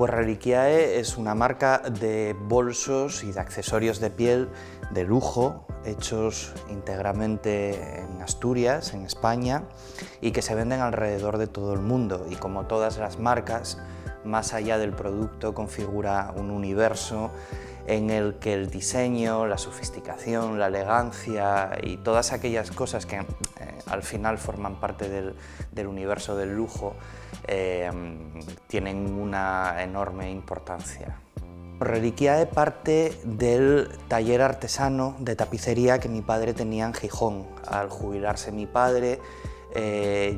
Pues Reliquiae es una marca de bolsos y de accesorios de piel de lujo, hechos íntegramente en Asturias, en España, y que se venden alrededor de todo el mundo. Y como todas las marcas, más allá del producto configura un universo en el que el diseño, la sofisticación, la elegancia y todas aquellas cosas que al final forman parte del universo del lujo tienen una enorme importancia. Reliquiae parte del taller artesano de tapicería que mi padre tenía en Gijón. Al jubilarse mi padre,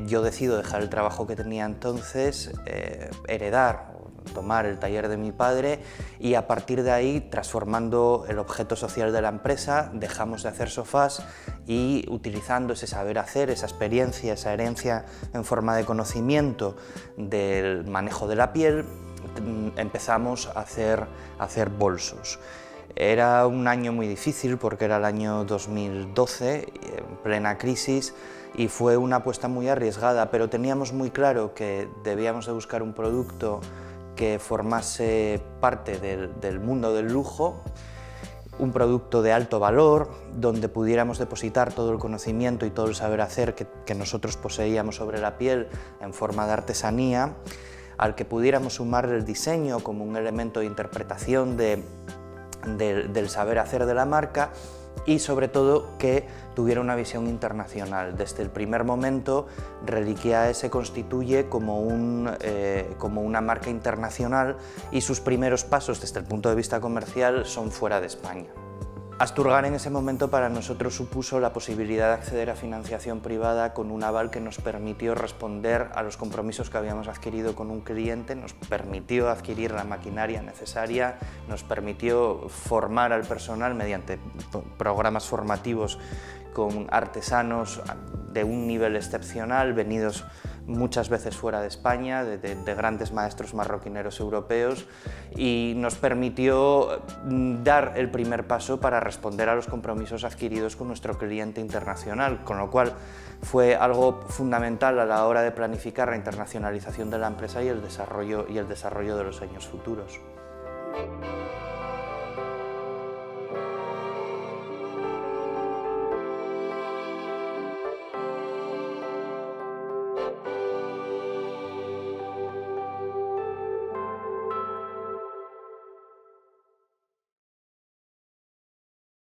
yo decido dejar el trabajo que tenía entonces, tomar el taller de mi padre y a partir de ahí, transformando el objeto social de la empresa, dejamos de hacer sofás y utilizando ese saber hacer, esa experiencia, esa herencia en forma de conocimiento del manejo de la piel, empezamos a hacer bolsos. Era un año muy difícil porque era el año 2012, en plena crisis, y fue una apuesta muy arriesgada, pero teníamos muy claro que debíamos de buscar un producto que formase parte del mundo del lujo, un producto de alto valor, donde pudiéramos depositar todo el conocimiento y todo el saber hacer que nosotros poseíamos sobre la piel en forma de artesanía, al que pudiéramos sumar el diseño como un elemento de interpretación del saber hacer de la marca y sobre todo que tuviera una visión internacional. Desde el primer momento Reliquiae se constituye como una marca internacional y sus primeros pasos desde el punto de vista comercial son fuera de España. Asturgar en ese momento para nosotros supuso la posibilidad de acceder a financiación privada con un aval que nos permitió responder a los compromisos que habíamos adquirido con un cliente, nos permitió adquirir la maquinaria necesaria, nos permitió formar al personal mediante programas formativos con artesanos de un nivel excepcional, venidos muchas veces fuera de España, de grandes maestros marroquineros europeos, y nos permitió dar el primer paso para responder a los compromisos adquiridos con nuestro cliente internacional, con lo cual fue algo fundamental a la hora de planificar la internacionalización de la empresa y el desarrollo de los años futuros.